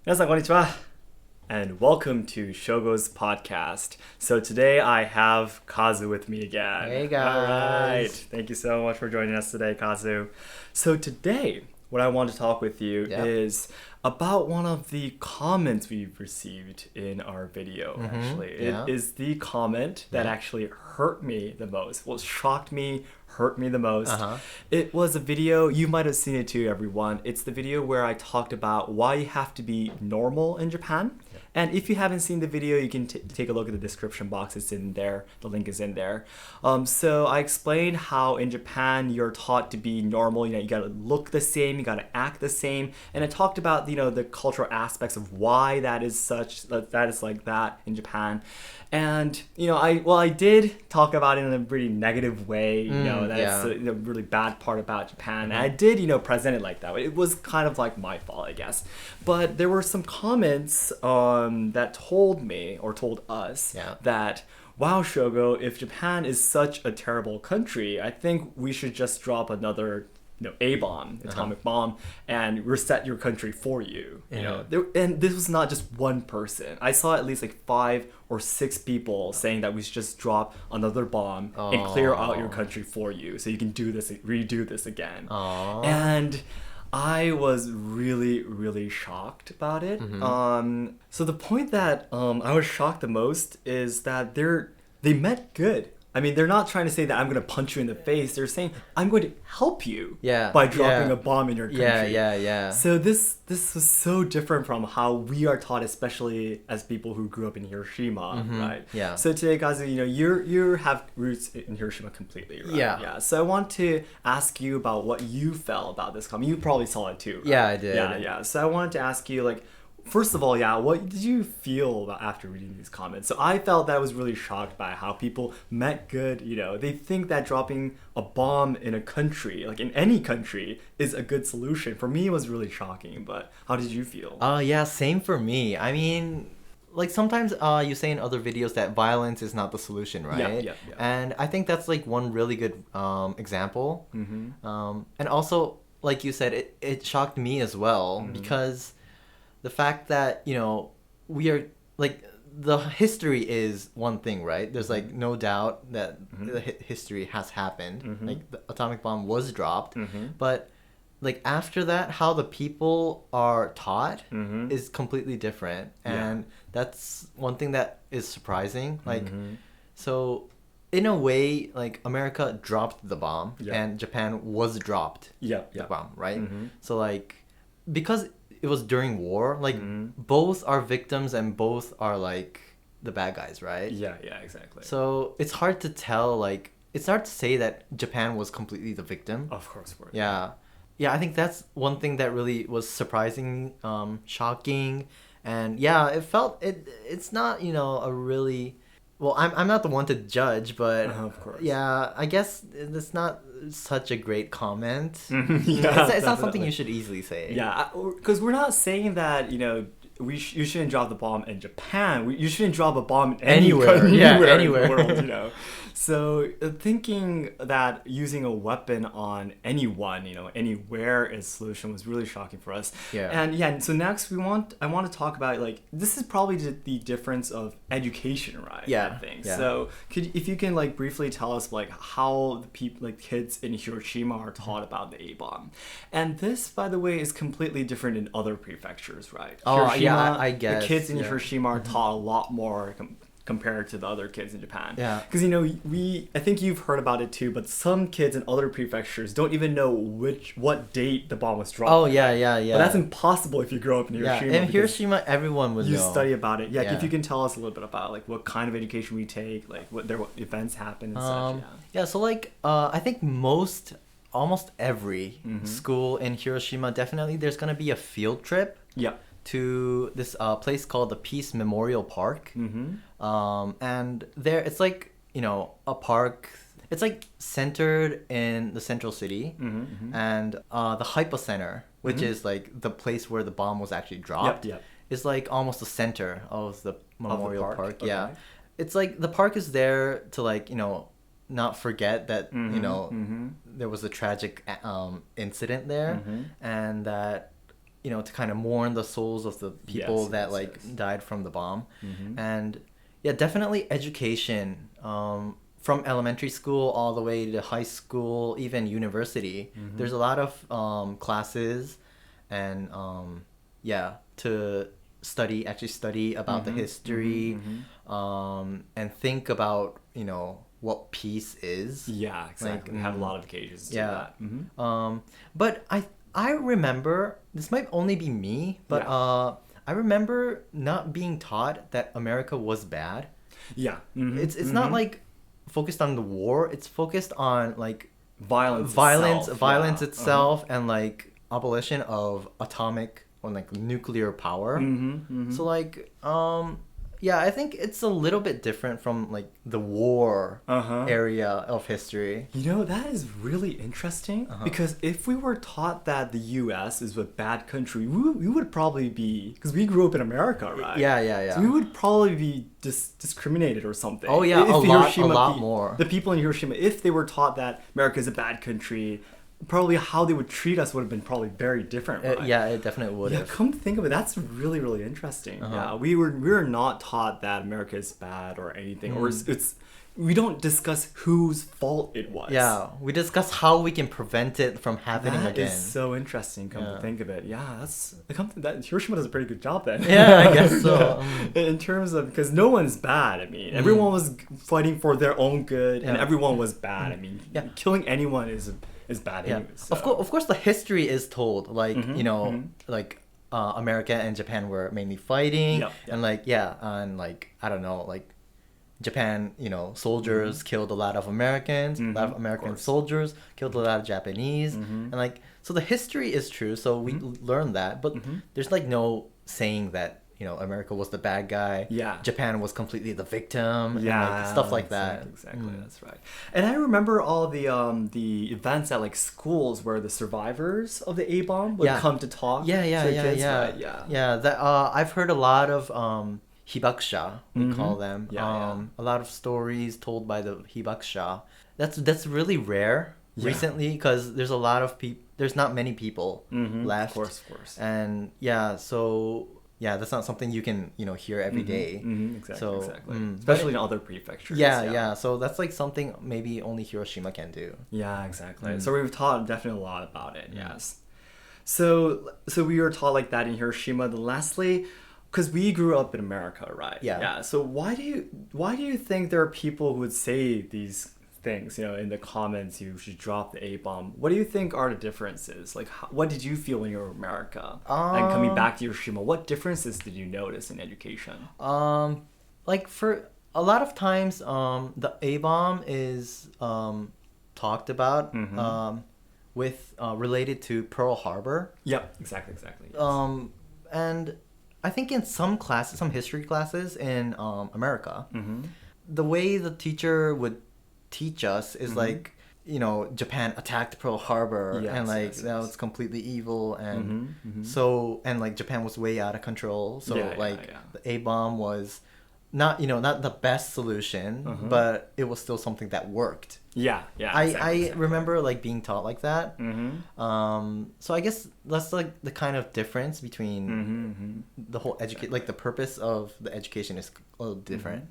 皆さんこんにちは and welcome to Shogo's podcast. So today I have Kazu with me again. Hey guys. All right. Thank you so much for joining us today, Kazu. So today what I want to talk with you is about one of the comments we've received in our video, actually. It is the comment that actually hurt me the most. Well, shocked me, hurt me the most. It was a video, you might have seen it too, everyone. It's the video where I talked about why you have to be normal in Japan. And if you haven't seen the video, you can take a look at the description box. It's in there. The link is in there. So I explained how in Japan you're taught to be normal. You know, you gotta look the same, you gotta act the same. And I talked about the cultural aspects of why that is that is like that in Japan. And I did talk about it in a pretty negative way. That's a really bad part about Japan. And I did present it like that. It was kind of like my fault, I guess. But there were some comments that told me or told us that, wow, Shogo, if Japan is such a terrible country, I think we should just drop another A-bomb, atomic bomb, and reset your country for you. And this was not just one person. I saw at least like 5 or 6 people saying that we should just drop another bomb and clear out your country for you, so you can redo this again. And I was really, really shocked about it. So the point that I was shocked the most is that they meant good. I mean, they're not trying to say that I'm going to punch you in the face. They're saying, I'm going to help you by dropping a bomb in your country. So this was so different from how we are taught, especially as people who grew up in Hiroshima, right? So today, Kazu, you have roots in Hiroshima completely, right? Yeah. So I want to ask you about what you felt about this comment. You probably saw it too, right? Yeah, I did. Yeah. So I wanted to ask you, first of all, what did you feel about after reading these comments? So I felt that I was really shocked by how people meant good. They think that dropping a bomb in a country, like in any country, is a good solution. For me, it was really shocking. But how did you feel? Yeah, same for me. I mean, sometimes you say in other videos that violence is not the solution, right? Yeah. And I think that's one really good example. And also, like you said, it shocked me as well because the fact that we are the history is one thing, right? There's no doubt that the history has happened. The atomic bomb was dropped, but after that, how the people are taught is completely different, and that's one thing that is surprising. So in a way, America dropped the bomb and Japan was dropped the bomb, right? So because it was during war, both are victims and both are the bad guys, right? Yeah, exactly. So it's hard to tell, it's hard to say that Japan was completely the victim. Of course. Yeah, I think that's one thing that really was surprising, shocking, and it felt it's not a really, well, I'm not the one to judge, but of course. Yeah, I guess it's not such a great comment. It's not something you should easily say. Yeah, because we're not saying that you shouldn't drop the bomb in Japan. You shouldn't drop a bomb anywhere in the world. So thinking that using a weapon on anyone, anywhere is a solution was really shocking for us. And so next I want to talk about this is probably the difference of education, right? I think. So if you can briefly tell us how the people kids in Hiroshima are taught about the A-bomb. And this, by the way, is completely different in other prefectures, right? I guess the kids in Hiroshima are taught a lot more compared to the other kids in Japan. Because I think you've heard about it too, but some kids in other prefectures don't even know what date the bomb was dropped. But that's impossible if you grow up in Hiroshima. In Hiroshima, everyone would know. You study about it. If you can tell us a little bit about what kind of education we take, what events happen and such. So I think almost every school in Hiroshima, definitely there's gonna be a field trip. To this place called the Peace Memorial Park. And there it's a park. It's centered in the central city. And the Hypocenter, which is the place where the bomb was actually dropped, is almost the center of the memorial park. Okay. It's the park is there to not forget that there was a tragic incident there, and that to kind of mourn the souls of the people that died from the bomb. And yeah, definitely education, from elementary school all the way to high school, even university. There's a lot of classes and to study about the history, and think about what peace is. Yeah, exactly. We have a lot of occasions to do that. But I remember, this might only be me, but I remember not being taught that America was bad. Yeah. It's not like focused on the war. It's focused on like violence itself, and like abolition of atomic or like nuclear power. So like I think it's a little bit different from like the war area of history. That is really interesting, because if we were taught that the U.S. is a bad country, we would probably be, because we grew up in America, right? Yeah. So we would probably be discriminated or something. Oh yeah, a lot more. The people in Hiroshima, if they were taught that America is a bad country, probably how they would treat us would have been probably very different, right? It definitely would have. Come to think of it, that's really, really interesting. Yeah, we were not taught that America is bad or anything, or we don't discuss whose fault it was. Yeah, we discuss how we can prevent it from happening again. That is so interesting, come to think of it. Yeah, Hiroshima does a pretty good job then. Yeah, I guess so. In terms of, because no one's bad. I mean, everyone was fighting for their own good, and everyone was bad. I mean, killing anyone is bad anyway. So. Of course, the history is told, like, like America and Japan were mainly fighting, and I don't know, like Japan, soldiers killed a lot of Americans, a lot of American soldiers killed a lot of Japanese, and like, so the history is true, so we learn that, but there's like no saying that America was the bad guy. Yeah. Japan was completely the victim. Yeah. And stuff like that. Exactly. That's right. And I remember all the events at like schools where the survivors of the A bomb would come to talk. Yeah. Right? Yeah. That I've heard a lot of hibakusha, we call them. A lot of stories told by the hibakusha. That's really rare recently, because there's a lot of people. There's not many people left. Of course. And so. Yeah, that's not something you can, hear every day. Exactly. Especially in other prefectures. Yeah. So that's like something maybe only Hiroshima can do. Yeah, exactly. So we've taught definitely a lot about it. Yes. So we were taught like that in Hiroshima. Then lastly, because we grew up in America, right? Yeah. So why do you think there are people who would say these things, in the comments, you should drop the A-bomb? What do you think are the differences? Like, what did you feel when you were in America? And coming back to Hiroshima, what differences did you notice in education? Like for a lot of times, the A-bomb is talked about with related to Pearl Harbor. Yep, exactly. Yes. And I think in some history classes in America, the way the teacher would teach us is like, Japan attacked Pearl Harbor, and like that was completely evil, and so, and like Japan was way out of control, so the A-bomb was not the best solution, but it was still something that worked. I remember like being taught like that. So I guess that's like the kind of difference between the whole like the purpose of the education is a little different.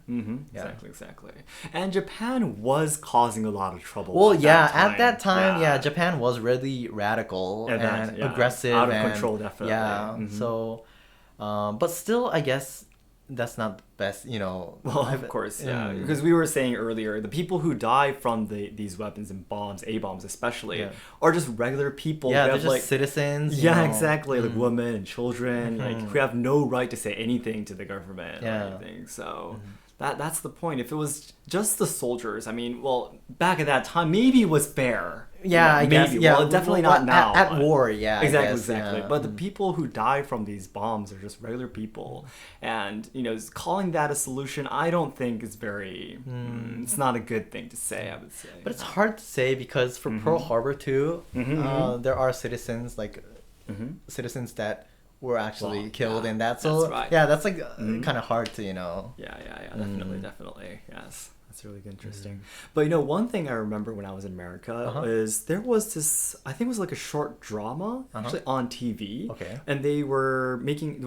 Exactly. And Japan was causing a lot of trouble. Well, at that time, Japan was really radical and aggressive, out of control, definitely. So, but still, I guess that's not the best, Well, of course, because we were saying earlier, the people who die from these weapons and bombs, A-bombs especially, are just regular people. Yeah, they're just citizens. Exactly, like women and children, like who have no right to say anything to the government or anything. So that's the point. If it was just the soldiers, I mean, well, back at that time, maybe it was fair. I guess. Yeah, well, definitely not now. At war, Exactly. But the people who die from these bombs are just regular people, and calling that a solution, I don't think is very. It's not a good thing to say, I would say. But it's hard to say, because for Pearl Harbor too, there are citizens citizens that were actually killed in that. So that's right. That's like kind of hard to Yeah. Definitely. Yes. That's really interesting. But one thing I remember when I was in America is there was this, I think it was like a short drama actually on TV. Okay. And they were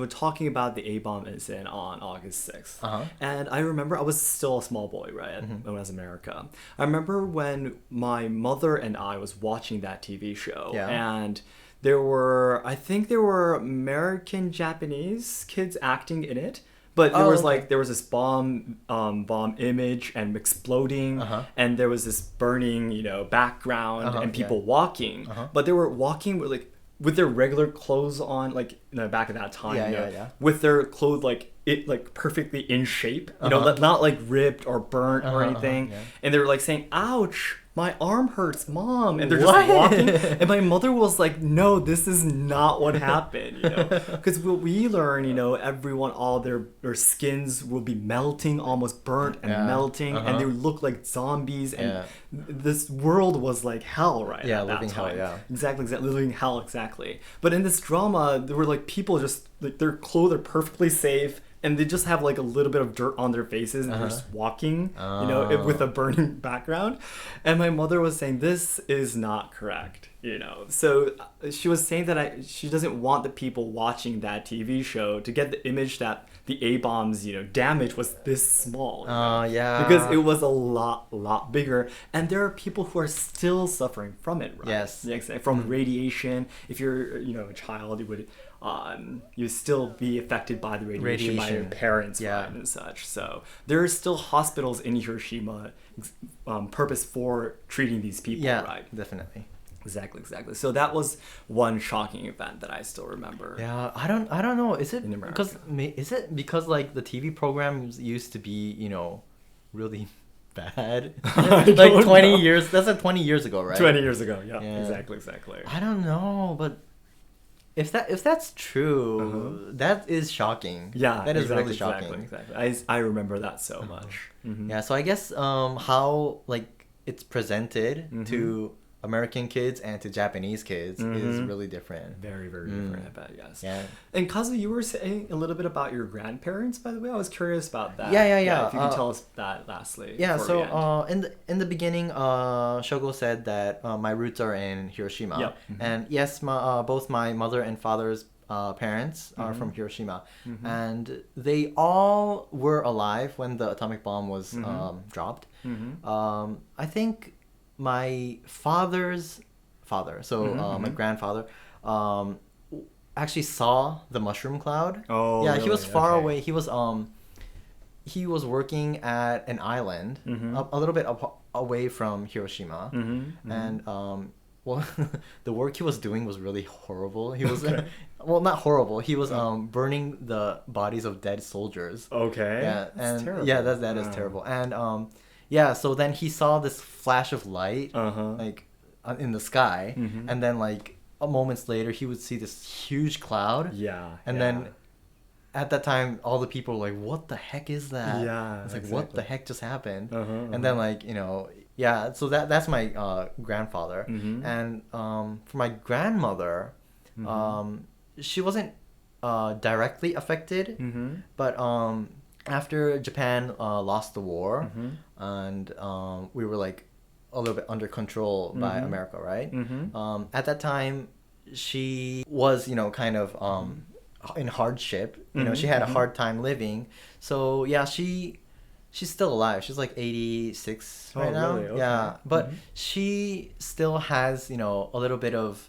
talking about the A-bomb incident on August 6th. And I remember I was still a small boy, right, when I was in America. I remember when my mother and I was watching that TV show, and I think there were American Japanese kids acting in it. But there was this bomb image and exploding, and there was this burning, background and people walking. But they were walking with their regular clothes on, back at that time, with their clothes perfectly in shape, not like ripped or burnt or anything. And they were saying, "Ouch, my arm hurts, Mom," and they're just walking. And my mother was like, "No, this is not what happened," because what we learn, everyone, all their skins will be melting, almost burnt and melting, and they would look like zombies, and this world was like hell, right? Yeah, at that living time. hell. Yeah, exactly, living hell, exactly. But in this drama, there were people just their clothes are perfectly safe. And they just have a little bit of dirt on their faces, and they're just walking, with a burning background. And my mother was saying, "This is not correct," So she was saying that she doesn't want the people watching that TV show to get the image that the A-bomb's, damage was this small. Because it was a lot bigger. And there are people who are still suffering from it, right? Yes. From radiation. If you're, a child, you still be affected by the radiation by your parents, right, and such. So there are still hospitals in Hiroshima, purpose for treating these people, right? Definitely. Exactly. So that was one shocking event that I still remember. Yeah, I don't know. Is it because the TV programs used to be, really bad? 20 years. That's 20 years ago, right? 20 years ago. Yeah. Exactly. I don't know, but if that's true, that is shocking. Yeah, that is really shocking. Exactly. I remember that so much. Yeah, so I guess how it's presented to American kids and to Japanese kids is really different. Very, very different, I bet, yes. Yeah. And Kazu, you were saying a little bit about your grandparents, by the way. I was curious about that. Yeah. If you can tell us that lastly. Yeah, so in the beginning, Shogo said that my roots are in Hiroshima. Yep. And yes, both my mother and father's parents are from Hiroshima. And they all were alive when the atomic bomb was dropped. I think my father's father, so my grandfather, actually saw the mushroom cloud. Oh, yeah, really? he was far away. He was working at an island, a little bit away from Hiroshima, and well, the work he was doing was really horrible. He was well, not horrible. He was burning the bodies of dead soldiers. Okay. Yeah, That's terrible. yeah, that is terrible. And yeah, so then he saw this flash of light, in the sky, and then a moments later he would see this huge cloud. Yeah. And then at that time, all the people were like, "What the heck is that?" Yeah. It's what the heck just happened? And then yeah. So that's my grandfather, and for my grandmother, she wasn't directly affected, but after Japan lost the war, and we were a little bit under control by America, right? At that time, she was kind of in hardship. She had a hard time living. So yeah, she's still alive. She's 86 right now. Really? Okay. Yeah, but she still has a little bit of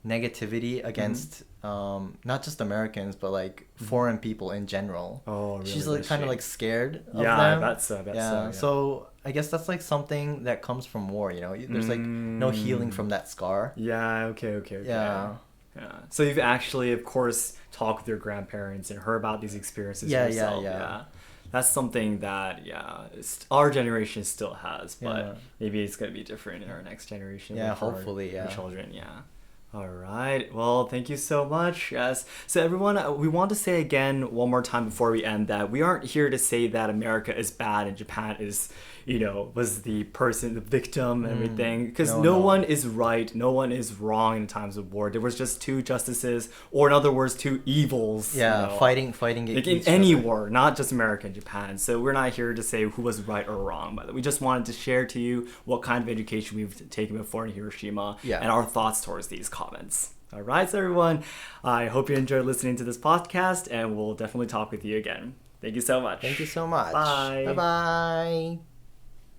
negativity against not just Americans, but foreign people in general. Oh, really? She's kind of scared of them. Yeah, I bet so. Yeah. So I guess that's something that comes from war. There's no healing from that scar. Yeah. Okay. Yeah. Yeah. So you've actually, of course, talked with your grandparents and heard about these experiences yourself. Yeah. That's something that our generation still has, but maybe it's gonna be different in our next generation. Yeah, hopefully. Our children. Yeah. All right. Well, thank you so much. Yes. So everyone, we want to say again one more time before we end that we aren't here to say that America is bad and Japan is, was the person, the victim, and everything. Because no one is right, no one is wrong in times of war. There was just two justices, or in other words, two evils. Yeah, fighting like in any war, not just America and Japan. So we're not here to say who was right or wrong, but we just wanted to share to you what kind of education we've taken before in Hiroshima and our thoughts towards these comments. All right, so everyone, I hope you enjoyed listening to this podcast, and we'll definitely talk with you again. Thank you so much. Thank you so much. Bye. Bye-bye.